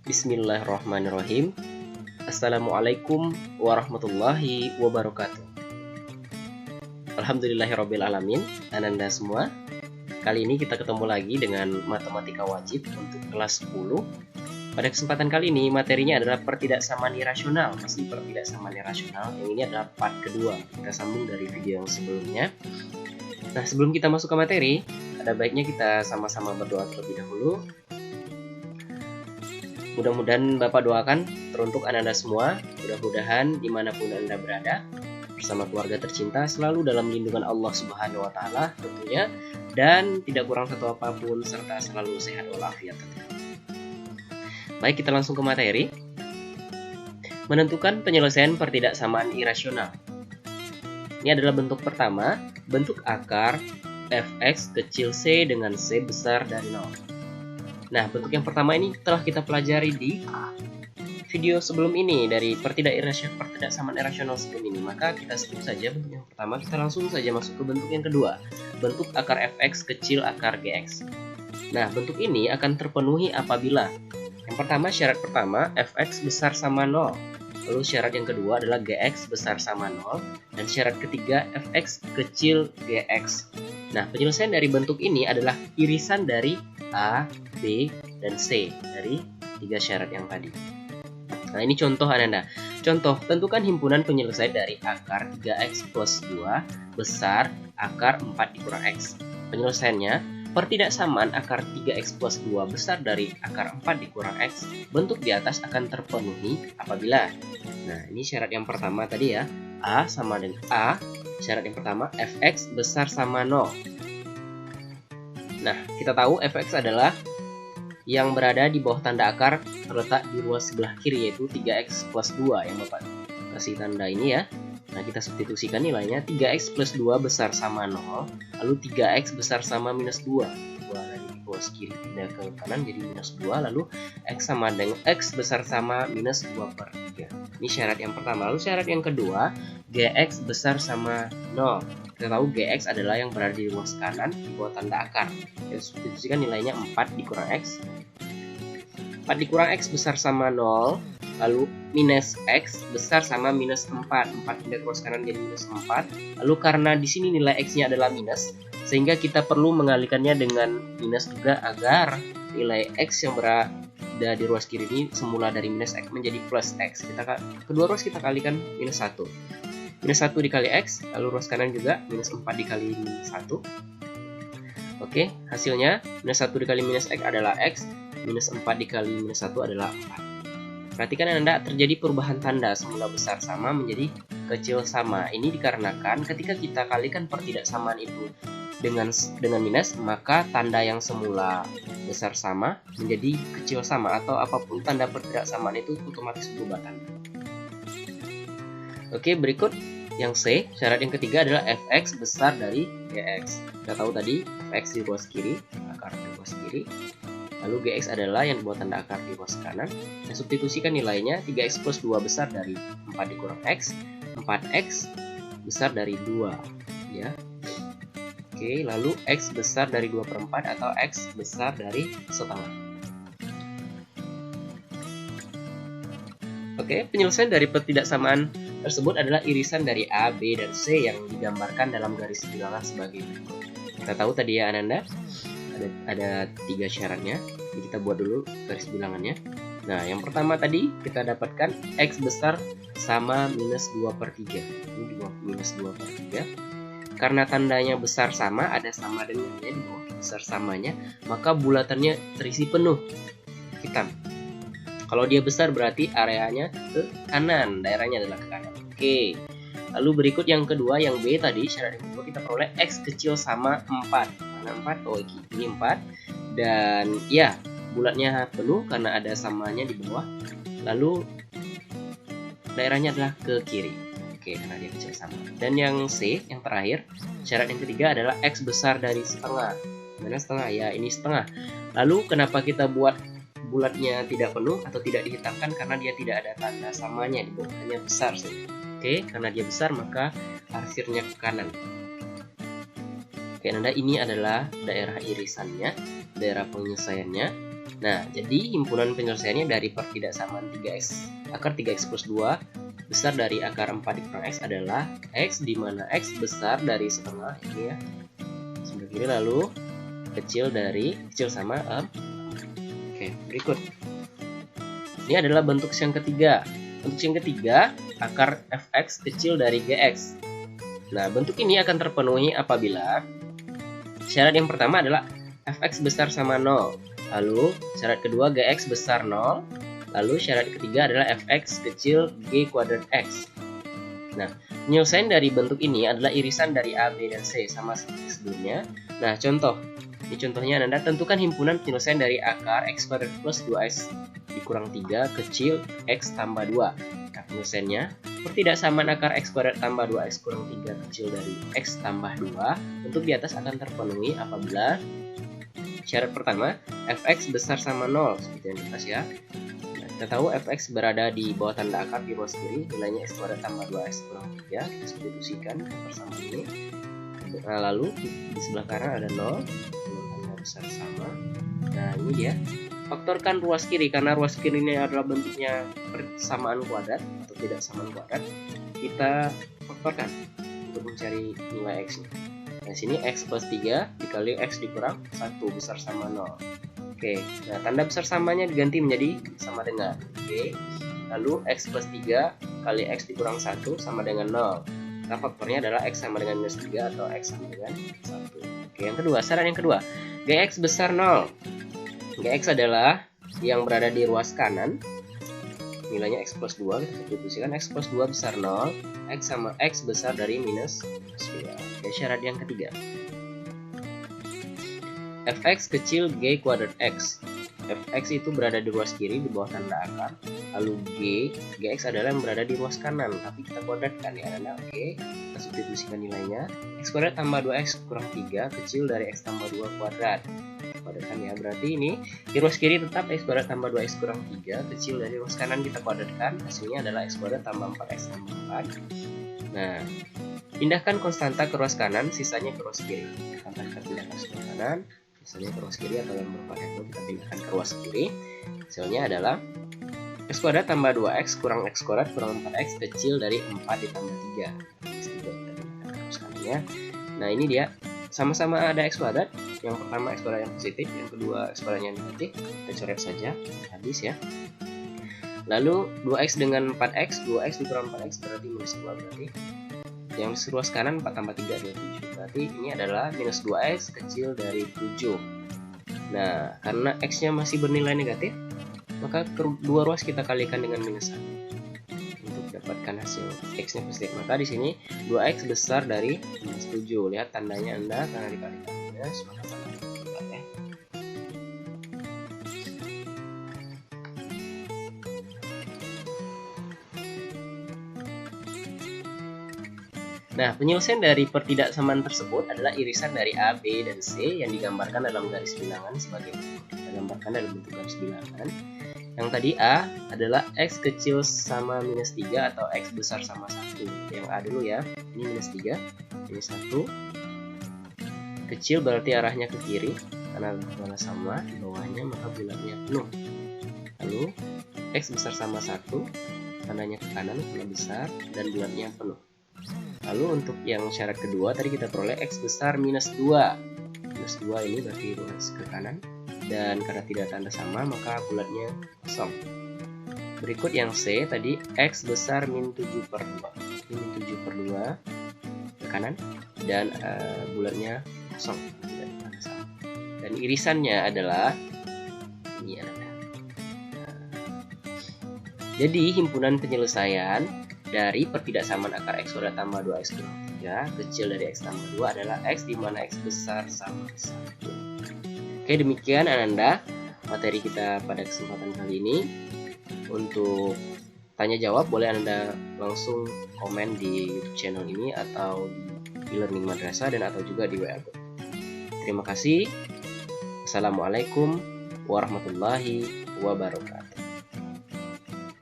Bismillahirrahmanirrahim. Assalamualaikum warahmatullahi wabarakatuh. Alhamdulillahirrabbilalamin. Ananda semua, kali ini kita ketemu lagi dengan matematika wajib untuk kelas 10. Pada kesempatan kali ini materinya adalah pertidaksamaan irasional. Masih pertidaksamaan irasional. Yang ini adalah part kedua. Kita sambung dari video yang sebelumnya. Nah, sebelum kita masuk ke materi, ada baiknya kita sama-sama berdoa terlebih dahulu. Mudah-mudahan Bapak doakan teruntuk Anda semua, mudah-mudahan dimanapun Anda berada, bersama keluarga tercinta selalu dalam lindungan Allah Subhanahu wa Ta'ala tentunya, dan tidak kurang satu apapun, serta selalu sehat walafiat tentunya. Baik, kita langsung ke materi. Menentukan penyelesaian pertidaksamaan irasional. Ini adalah bentuk pertama, bentuk akar fx kecil c dengan c besar dari 0. Nah, bentuk yang pertama ini telah kita pelajari di video sebelum ini dari pertidaksamaan irasional sebelum ini. Maka kita skip saja bentuk yang pertama, kita langsung saja masuk ke bentuk yang kedua, bentuk akar fx kecil akar gx. Nah, bentuk ini akan terpenuhi apabila yang pertama, syarat pertama fx besar sama 0. Lalu syarat yang kedua adalah gx besar sama 0, dan syarat ketiga fx kecil gx. Nah, penyelesaian dari bentuk ini adalah irisan dari A, B, dan C dari tiga syarat yang tadi. Nah, ini contoh Anda. Contoh, tentukan himpunan penyelesai dari akar 3x plus 2 besar akar 4 dikurang x. Penyelesaiannya, pertidaksamaan akar 3x plus 2 besar dari akar 4 dikurang x, bentuk di atas akan terpenuhi apabila. Nah, ini syarat yang pertama tadi ya, A sama dengan A. Syarat yang pertama, fx besar sama 0. Nah, kita tahu fx adalah yang berada di bawah tanda akar terletak di ruas sebelah kiri, yaitu 3x plus 2 yang Bapak kasih tanda ini ya. Nah, kita substitusikan nilainya 3x plus 2 besar sama 0, lalu 3x besar sama minus 2. Dari ruas kiri pindah ke kanan jadi minus 2, lalu x sama dengan x besar sama minus 2/3. Ini syarat yang pertama. Lalu syarat yang kedua, gx besar sama 0. Kita tahu gx adalah yang berada di ruas kanan di bawah tanda akar. Kita substitusikan nilainya 4 dikurang x. 4 dikurang x besar sama 0, lalu minus x besar sama minus 4. 4 pindah ke ruas kanan jadi minus 4. Lalu karena di sini nilai x-nya adalah minus, sehingga kita perlu mengalihkannya dengan minus juga agar nilai x yang berada di ruas kiri ini semula dari minus x menjadi plus x. Kedua ruas kita kalikan minus 1. Minus 1 dikali x, lalu ruas kanan juga minus 4 dikali minus 1. Oke, hasilnya minus 1 dikali minus x adalah x, minus 4 dikali minus 1 adalah 4. Perhatikan Anda, terjadi perubahan tanda, semula besar sama menjadi kecil sama. Ini dikarenakan ketika kita kalikan pertidaksamaan itu dengan minus, maka tanda yang semula besar sama menjadi kecil sama, atau apapun tanda pertidaksamaan itu otomatis berubah tanda. Oke, berikut yang C, syarat yang ketiga adalah fx besar dari gx. Kita tahu tadi fx di ruas kiri, akar di ruas kiri, lalu gx adalah yang dibuat tanda akar di ruas kanan. Dan substitusikan nilainya 3x plus 2 besar dari 4 dikurang x, 4x besar dari 2 ya. Oke, lalu x besar dari 2/4 atau x besar dari setengah. Oke, penyelesaian dari pertidaksamaan tersebut adalah irisan dari A, B, dan C yang digambarkan dalam garis bilangan sebagai berikut. Kita tahu tadi ya Ananda, ada tiga syaratnya. Jadi kita buat dulu garis bilangannya. Nah, yang pertama tadi kita dapatkan x besar sama minus 2/3. Ini minus 2/3. Karena tandanya besar sama, ada sama dengannya di bawah besar samanya, maka bulatannya terisi penuh hitam. Kalau dia besar berarti areanya ke kanan, daerahnya adalah ke kanan. Oke. Lalu berikut yang kedua, yang B tadi, syarat yang kedua kita peroleh x kecil sama 4. Mana 4? Oh, ini 4. Dan ya, bulatnya penuh karena ada samanya di bawah. Lalu daerahnya adalah ke kiri. Oke, karena dia kecil sama. Dan yang C, yang terakhir, syarat yang ketiga adalah x besar dari setengah. Mana setengah? Ya, ini setengah. Lalu kenapa kita buat bulatnya tidak penuh atau tidak dihitamkan? Karena dia tidak ada tanda samanya di bawah, hanya besar saja. Oke, karena dia besar maka arsirnya ke kanan. Oke, Anda, ini adalah daerah irisannya, daerah penyelesaiannya. Nah, jadi himpunan penyelesaiannya dari pertidaksamaan 3x akar 3x plus 2 besar dari akar 4 dikurang x adalah x, di mana x besar dari setengah ini ya, sebelah kiri, lalu kecil sama Oke, berikut. Ini adalah bentuk yang ketiga. Bentuk yang ketiga, akar fx kecil dari gx. Nah, bentuk ini akan terpenuhi apabila syarat yang pertama adalah fx besar sama 0. Lalu syarat kedua gx besar 0. Lalu syarat ketiga adalah fx kecil g kuadrat x. Nah, penyelesaian dari bentuk ini adalah irisan dari a, b, dan c sama seperti sebelumnya. Nah, ini contohnya Anda tentukan himpunan penyelesaian dari akar x kuadrat plus 2x dikurang 3 kecil x tambah 2. Nah, penyelesaiannya pertidaksamaan akar x kuadrat tambah 2x kurang 3 kecil dari x tambah 2 untuk di atas akan terpenuhi apabila syarat pertama fx besar sama 0 seperti yang di atas ya. Nah, kita tahu fx berada di bawah tanda akar di ruas kiri, nilainya x kuadrat tambah 2x kurang 3. Kita substitusikan ke persamaan ini. Nah, lalu di sebelah kanan ada 0, tanda besar sama. Nah, ini dia. Faktorkan ruas kiri, karena ruas kiri ini adalah bentuknya persamaan kuadrat atau tidak samaan kuadrat. Kita faktorkan untuk mencari nilai x-nya. Nah, sini x plus 3 dikali x dikurang 1 besar sama 0. Oke, nah tanda besar samanya diganti menjadi sama dengan. Oke, lalu x plus 3 kali x dikurang 1 sama dengan 0. Nah, faktornya adalah x sama dengan minus 3 atau x sama dengan 1. Oke, yang kedua, syarat yang kedua, gx besar 0. Gx adalah yang berada di ruas kanan, nilainya x plus 2, kita substitusikan x plus 2 besar 0, x sama x besar dari minus 2. Oke, syarat yang ketiga, fx kecil g kuadrat x. Fx itu berada di ruas kiri di bawah tanda akar, lalu gx adalah yang berada di ruas kanan, tapi kita kuadratkan ya Anda. Oke, kita substitusikan nilainya, x kuadrat tambah 2x kurang 3 kecil dari x tambah 2 kuadrat. Kuadratkan ya, berarti ini di ruas kiri tetap x kuadrat tambah 2x kurang 3 kecil dari ruas kanan kita kuadratkan, hasilnya adalah x kuadrat tambah 4x tambah 4. Nah, pindahkan konstanta ke ruas kanan, sisanya ke ruas kiri. Konstanta kita pindahkan ke ruas kanan, sisanya ke ruas kiri, atau yang berupa itu kita pindahkan ke ruas kiri. Hasilnya adalah x kuadrat tambah 2x kurang x kuadrat kurang 4x kecil dari 4 ditambah 3. Kita pindahkan ke ruas kanannya. Nah, ini dia. Sama-sama ada x kuadrat. Yang pertama x kuadrat yang positif, yang kedua x kuadrat yang negatif. Kita coret saja, habis ya. Lalu 2x dengan 4x, 2x dikurang 4x berarti minus 2, berarti yang di ruas kanan 4 tambah 3 adalah 7. Berarti ini adalah minus 2x kecil dari 7. Nah, karena x-nya masih bernilai negatif, maka kedua ruas kita kalikan dengan minus 1 untuk dapatkan hasil x-nya positif. Maka di sini 2x besar dari minus 7. Lihat tandanya Anda, karena dikalikan minus, maka tandanya bulat ya. Nah, penyelesaian dari pertidaksamaan tersebut adalah irisan dari A, B, dan C yang digambarkan dalam garis bilangan sebagai berikut. Kita gambarkan dalam bentuk garis bilangan. Yang tadi A adalah x kecil sama minus 3 atau x besar sama 1. Yang A dulu ya, ini minus 3, ini 1. Kecil berarti arahnya ke kiri, karena bulatnya sama, di bawahnya maka bulatnya penuh. Lalu x besar sama 1, tandanya ke kanan karena besar, dan bulatnya penuh. Lalu untuk yang syarat kedua tadi kita peroleh x besar minus 2. Minus 2 ini berarti ruas ke kanan, dan karena tidak tanda sama maka bulatnya kosong. Berikut yang C tadi x besar min 7 per 2. Ini min 7 per 2 ke kanan, dan bulatnya kosong, tidak tanda sama. Dan irisannya adalah ini ada. Jadi himpunan penyelesaian dari pertidaksamaan akar x kuadrat tambah 2x kurang 3 kecil dari x tambah 2 adalah x di mana x besar sama 1. Oke, demikian Ananda materi kita pada kesempatan kali ini. Untuk tanya jawab boleh Anda langsung komen di YouTube channel ini atau di e-learning madrasah dan atau juga di WA group. Terima kasih. Assalamualaikum warahmatullahi wabarakatuh.